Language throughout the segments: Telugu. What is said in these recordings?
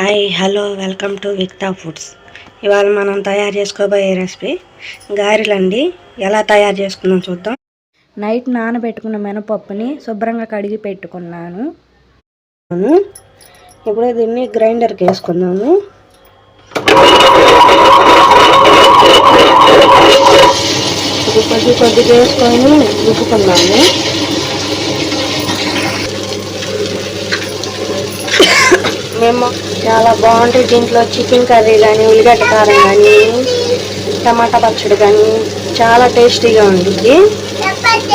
Hi hello welcome to Vikta foods. ఇవాళ మనం తయారు చేసుకోబోయే రెసిపీ గారెలండి. ఎలా తయారు చేసుకుందాం చూద్దాం. నైట్ నానబెట్టుకున్న మినపప్పుని శుభ్రంగా కడిగి పెట్టుకున్నాను. ఇప్పుడు దీన్ని గ్రైండర్కి వేసుకున్నాను. ఇది కొద్దిగా వేసుకొని రుబ్బుకున్నాము. మేము చాలా బాగుంటుంది. దీంట్లో చికెన్ కర్రీ కానీ, ఉల్లిగడ్డ కారం కానీ, టమాటా పచ్చడి కానీ చాలా టేస్టీగా ఉంటుంది.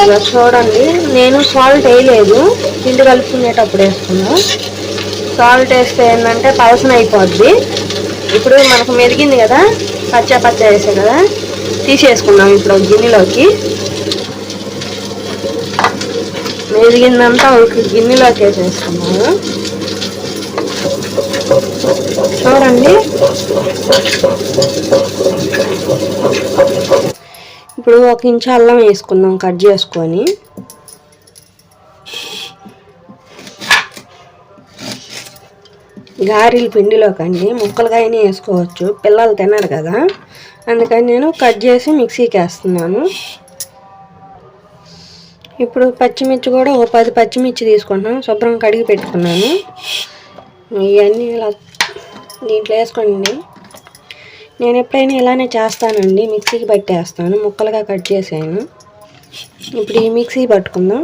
ఇలా చూడండి, నేను సాల్ట్ వేయలేదు, పిండి కలుపుకునేటప్పుడు వేసుకున్నాం. సాల్ట్ వేస్తే ఏంటంటే పలసన అయిపోద్ది. ఇప్పుడు మనకు మెదిగింది కదా, పచ్చ వేసే కదా, తీసేసుకున్నాం. ఇప్పుడు గిన్నెలోకి మెదిగిందంతా ఒక గిన్నెలోకి వేసేసుకున్నాము. చూడండి, ఇప్పుడు 1 ఇంచు అల్లం వేసుకుందాం కట్ చేసుకొని. గారెల పిండిలోకండి ముక్కలుగా అయినా వేసుకోవచ్చు, పిల్లలు తినరు కదా, అందుకని నేను కట్ చేసి మిక్సీకి వేస్తున్నాను. ఇప్పుడు పచ్చిమిర్చి కూడా 10 పచ్చిమిర్చి తీసుకుంటున్నాను, శుభ్రంగా కడిగి పెట్టుకున్నాను. ఇవన్నీ ఇలా దీంట్లో వేసుకోండి. నేను ఎప్పుడైనా ఇలానే చేస్తానండి, మిక్సీకి పట్టేస్తాను, ముక్కలుగా కట్ చేసాను. ఇప్పుడు ఈ మిక్సీ పట్టుకుందాం.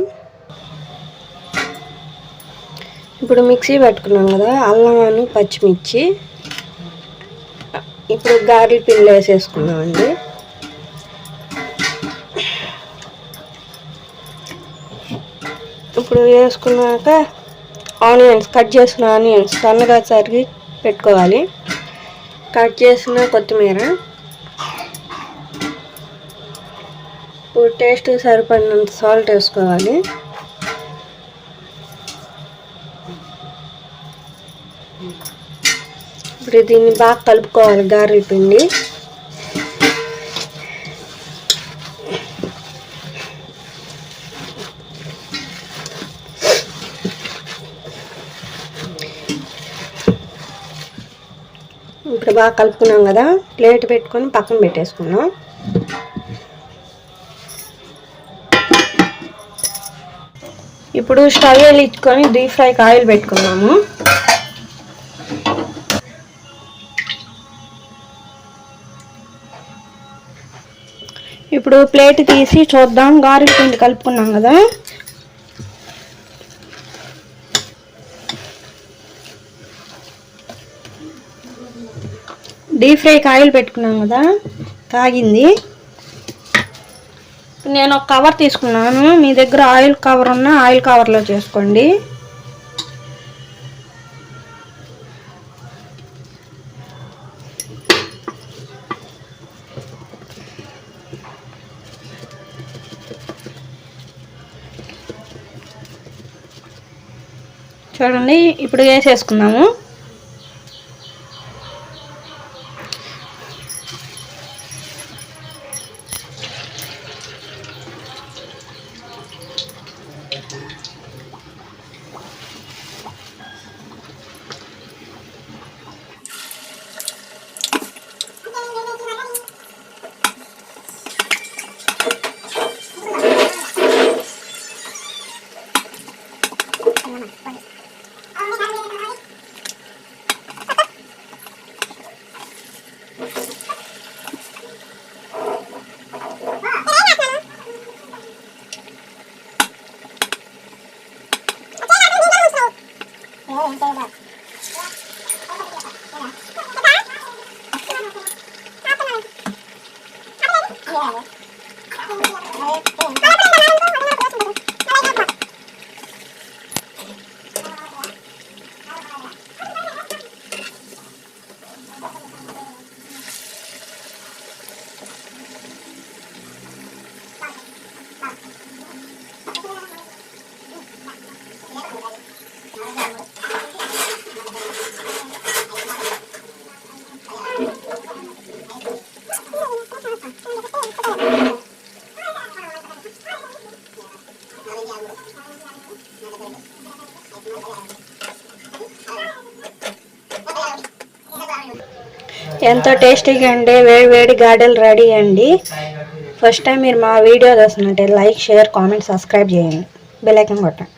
ఇప్పుడు మిక్సీ పట్టుకున్నాం కదా, అల్లం పచ్చిమిర్చి. ఇప్పుడు గారెల పిండిలో వేసేసుకున్నామండి. ఇప్పుడు వేసుకున్నాక ఆనియన్స్, కట్ చేసిన ఆనియన్స్ సన్నగా తరిగి పెట్టుకోవాలి. కట్ చేసిన కొత్తిమీర, ఇప్పుడు టేస్ట్ సరిపడినంత సాల్ట్ వేసుకోవాలి. ఇప్పుడు దీన్ని బాగా కలుపుకోవాలి గారెల పిండి. ఇప్పుడు బాగా కలుపుకున్నాం కదా, ప్లేట్ పెట్టుకొని పక్కన పెట్టేసుకున్నాం. ఇప్పుడు స్టవ్ వెలిగించుకొని డీప్ ఫ్రైకి ఆయిల్ పెట్టుకున్నాము. ఇప్పుడు ప్లేట్ తీసి చూద్దాం. గారెల పిండి కలుపుకున్నాం కదా, డీప్ ఫ్రైకి ఆయిల్ పెట్టుకున్నాం కదా, కాగింది. నేను ఒక కవర్ తీసుకున్నాను, మీ దగ్గర ఆయిల్ కవర్ ఉన్నా ఆయిల్ కవర్లో చేసుకోండి. చూడండి, ఇప్పుడు వేసేసుకున్నాము. ఎంతో టేస్టీగా ఉండే వేడి వేడి గారెలు రెడీ అండి. ఫస్ట్ టైం మీరు మా వీడియో చూస్తున్నట్టే లైక్, షేర్, కామెంట్, సబ్స్క్రైబ్ చేయండి. బెల్ ఐకాన్ కొట్టండి.